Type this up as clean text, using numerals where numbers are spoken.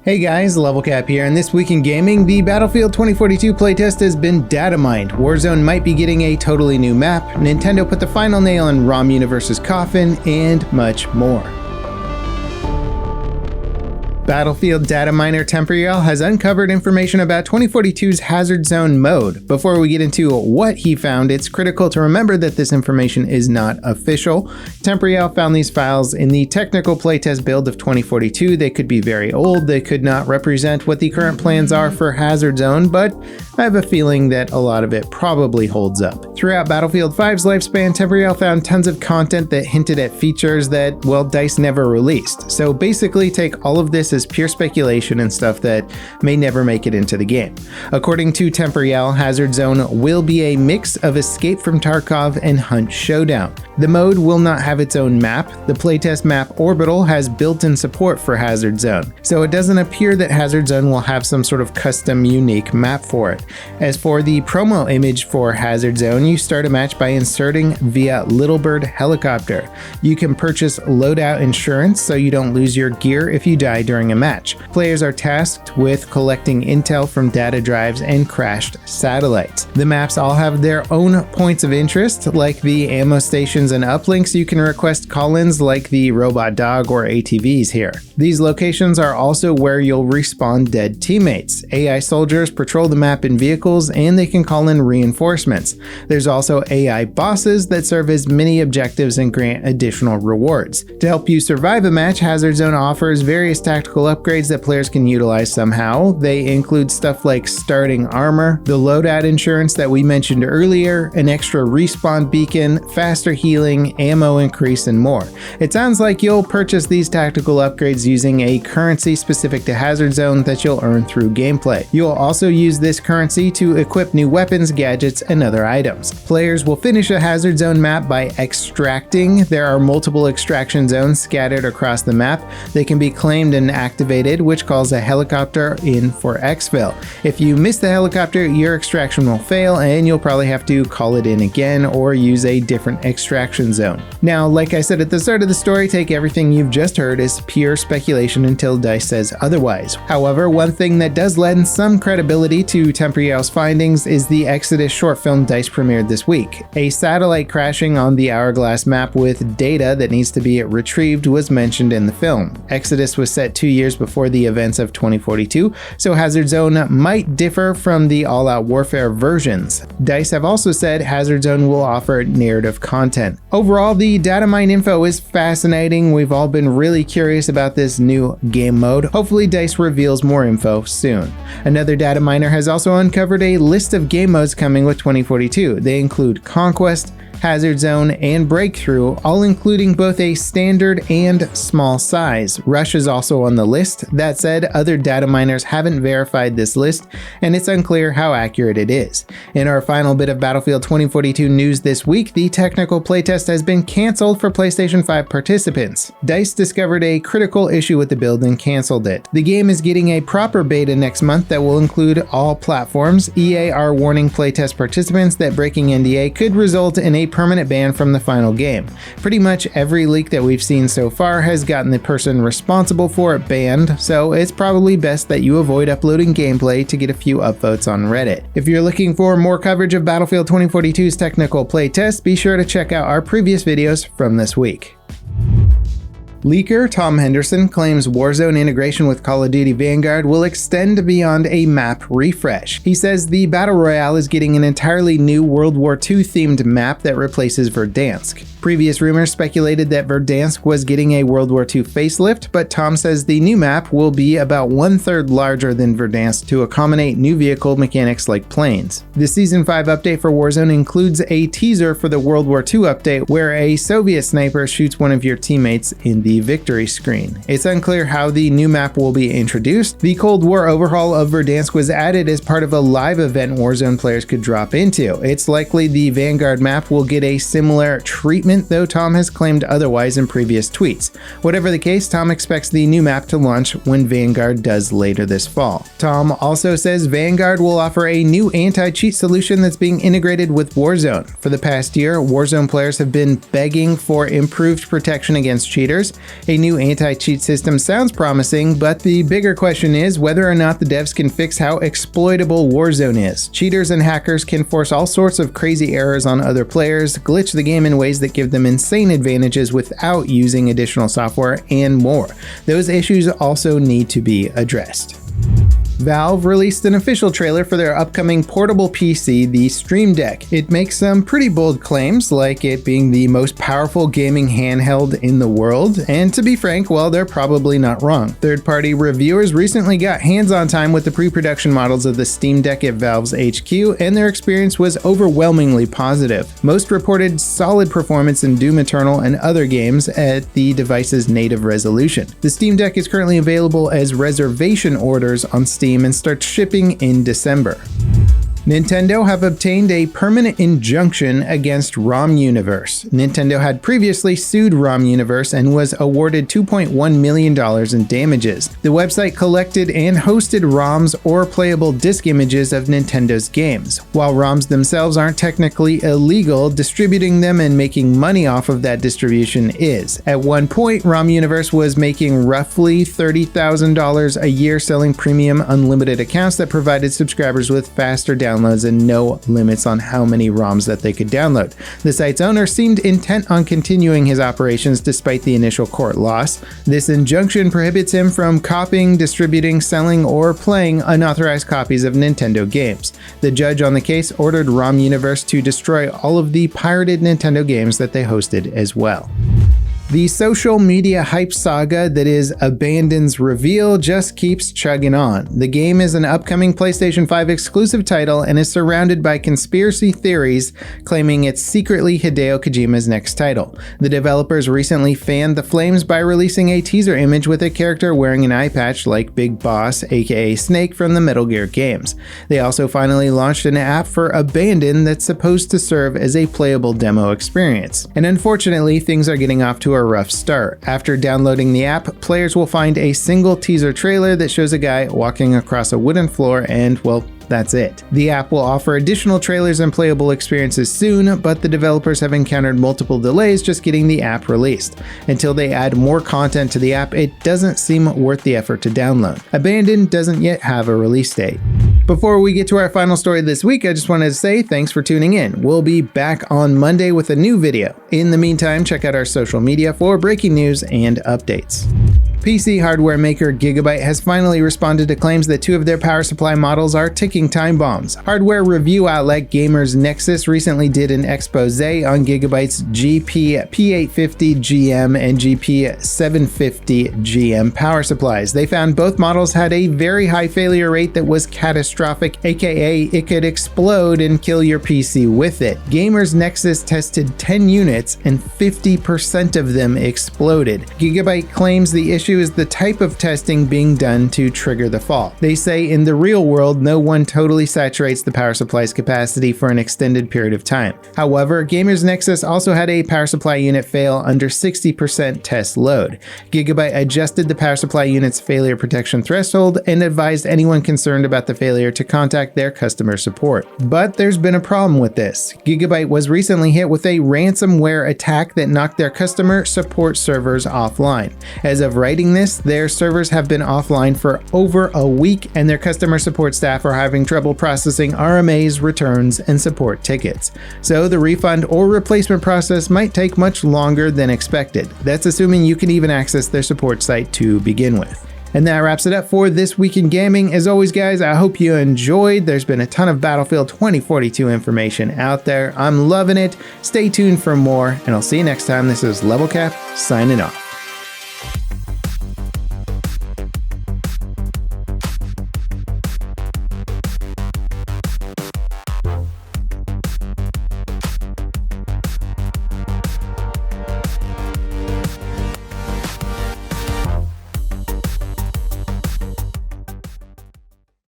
Hey guys, Level Cap here, and this week in gaming, the Battlefield 2042 playtest has been data-mined. Warzone might be getting a totally new map, Nintendo put the final nail in ROMUniverse's coffin, and much more. Battlefield Data Miner Temporyal has uncovered information about 2042's Hazard Zone mode. Before we get into what he found, it's critical to remember that this information is not official. Temporyal found these files in the Technical Playtest build of 2042. They could be very old, they could not represent what the current plans are for Hazard Zone, but I have a feeling that a lot of it probably holds up. Throughout Battlefield 5's lifespan, Temporyal found tons of content that hinted at features that, well, DICE never released. So basically take all of this as pure speculation and stuff that may never make it into the game. According to Temporyal, Hazard Zone will be a mix of Escape from Tarkov and Hunt Showdown. The mode will not have its own map. The playtest map Orbital has built-in support for Hazard Zone, so it doesn't appear that Hazard Zone will have some sort of custom unique map for it. As for the promo image for Hazard Zone, you start a match by inserting via Little Bird helicopter. You can purchase loadout insurance so you don't lose your gear if you die during a match. Players are tasked with collecting intel from data drives and crashed satellites. The maps all have their own points of interest, like the ammo stations and uplinks. You can request call-ins like the robot dog or ATVs here. These locations are also where you'll respawn dead teammates. AI soldiers patrol the map in vehicles, and they can call in reinforcements. There's also AI bosses that serve as mini objectives and grant additional rewards. To help you survive a match, Hazard Zone offers various tactical upgrades that players can utilize somehow. They include stuff like starting armor, the loadout insurance that we mentioned earlier, an extra respawn beacon, faster healing, ammo increase, and more. It sounds like you'll purchase these tactical upgrades using a currency specific to Hazard Zone that you'll earn through gameplay. You'll also use this currency to equip new weapons, gadgets, and other items. Players will finish a Hazard Zone map by extracting. There are multiple extraction zones scattered across the map. They can be claimed and activated, which calls a helicopter in for exfil. If you miss the helicopter, your extraction will fail, and you'll probably have to call it in again or use a different extraction zone. Now, like I said at the start of the story, take everything you've just heard as pure speculation until DICE says otherwise. However, one thing that does lend some credibility to Temporyal's findings is the Exodus short film DICE premiered this week. A satellite crashing on the Hourglass map with data that needs to be retrieved was mentioned in the film. Exodus was set 2 years before the events of 2042, so Hazard Zone might differ from the All Out Warfare versions. DICE have also said Hazard Zone will offer narrative content. Overall, the data mine info is fascinating. We've all been really curious about this new game mode. Hopefully DICE reveals more info soon. Another data miner has also uncovered a list of game modes coming with 2042. They include Conquest, Hazard Zone, and Breakthrough, all including both a standard and small size. Rush is also on the list. That said, other data miners haven't verified this list, and it's unclear how accurate it is. In our final bit of Battlefield 2042 news this week, the Technical Playtest has been cancelled for PlayStation 5 participants. DICE discovered a critical issue with the build and cancelled it. The game is getting a proper beta next month that will include all platforms. EA are warning playtest participants that breaking NDA could result in a permanent ban from the final game. Pretty much every leak that we've seen so far has gotten the person responsible for it banned, so it's probably best that you avoid uploading gameplay to get a few upvotes on Reddit. If you're looking for more coverage of Battlefield 2042's Technical Playtest, be sure to check out our previous videos from this week. Leaker Tom Henderson claims Warzone integration with Call of Duty Vanguard will extend beyond a map refresh. He says the Battle Royale is getting an entirely new World War II themed map that replaces Verdansk. Previous rumors speculated that Verdansk was getting a World War II facelift, but Tom says the new map will be about 1/3 larger than Verdansk to accommodate new vehicle mechanics like planes. The Season 5 update for Warzone includes a teaser for the World War II update where a Soviet sniper shoots one of your teammates in the victory screen. It's unclear how the new map will be introduced. The Cold War overhaul of Verdansk was added as part of a live event Warzone players could drop into. It's likely the Vanguard map will get a similar treatment, though Tom has claimed otherwise in previous tweets. Whatever the case, Tom expects the new map to launch when Vanguard does later this fall. Tom also says Vanguard will offer a new anti-cheat solution that's being integrated with Warzone. For the past year, Warzone players have been begging for improved protection against cheaters. A new anti-cheat system sounds promising, but the bigger question is whether or not the devs can fix how exploitable Warzone is. Cheaters and hackers can force all sorts of crazy errors on other players, glitch the game in ways that give them insane advantages without using additional software, and more. Those issues also need to be addressed. Valve released an official trailer for their upcoming portable PC, the Stream Deck. It makes some pretty bold claims, like it being the most powerful gaming handheld in the world, and to be frank, well, they're probably not wrong. Third-party reviewers recently got hands-on time with the pre-production models of the Steam Deck at Valve's HQ, and their experience was overwhelmingly positive. Most reported solid performance in Doom Eternal and other games at the device's native resolution. The Steam Deck is currently available as reservation orders on Steam and starts shipping in December. Nintendo have obtained a permanent injunction against ROMUniverse. Nintendo had previously sued ROMUniverse and was awarded $2.1 million in damages. The website collected and hosted ROMs or playable disk images of Nintendo's games. While ROMs themselves aren't technically illegal, distributing them and making money off of that distribution is. At one point, ROMUniverse was making roughly $30,000 a year selling premium unlimited accounts that provided subscribers with faster downloads and no limits on how many ROMs that they could download. The site's owner seemed intent on continuing his operations despite the initial court loss. This injunction prohibits him from copying, distributing, selling, or playing unauthorized copies of Nintendo games. The judge on the case ordered ROMUniverse to destroy all of the pirated Nintendo games that they hosted as well. The social media hype saga that is Abandonded's reveal just keeps chugging on. The game is an upcoming PlayStation 5 exclusive title and is surrounded by conspiracy theories claiming it's secretly Hideo Kojima's next title. The developers recently fanned the flames by releasing a teaser image with a character wearing an eye patch like Big Boss, aka Snake from the Metal Gear games. They also finally launched an app for Abandoned that's supposed to serve as a playable demo experience. And unfortunately, things are getting off to a rough start. After downloading the app, players will find a single teaser trailer that shows a guy walking across a wooden floor and, well, that's it. The app will offer additional trailers and playable experiences soon, but the developers have encountered multiple delays just getting the app released. Until they add more content to the app, it doesn't seem worth the effort to download. Abandoned doesn't yet have a release date. Before we get to our final story this week, I just wanted to say thanks for tuning in. We'll be back on Monday with a new video. In the meantime, check out our social media for breaking news and updates. PC hardware maker Gigabyte has finally responded to claims that two of their power supply models are ticking time bombs. Hardware review outlet Gamers Nexus recently did an expose on Gigabyte's GP-P850GM and GP-750GM power supplies. They found both models had a very high failure rate that was catastrophic, aka it could explode and kill your PC with it. Gamers Nexus tested 10 units and 50% of them exploded. Gigabyte claims the issue is the type of testing being done to trigger the fault. They say in the real world, no one totally saturates the power supply's capacity for an extended period of time. However, Gamers Nexus also had a power supply unit fail under 60% test load. Gigabyte adjusted the power supply unit's failure protection threshold and advised anyone concerned about the failure to contact their customer support. But there's been a problem with this. Gigabyte was recently hit with a ransomware attack that knocked their customer support servers offline. As of writing this, their servers have been offline for over a week and their customer support staff are having trouble processing RMAs, returns, and support tickets. So the refund or replacement process might take much longer than expected. That's assuming you can even access their support site to begin with. And that wraps it up for this week in gaming. As always, guys, I hope you enjoyed. There's been a ton of Battlefield 2042 information out there. I'm loving it. Stay tuned for more, and I'll see you next time. This is Level Cap signing off.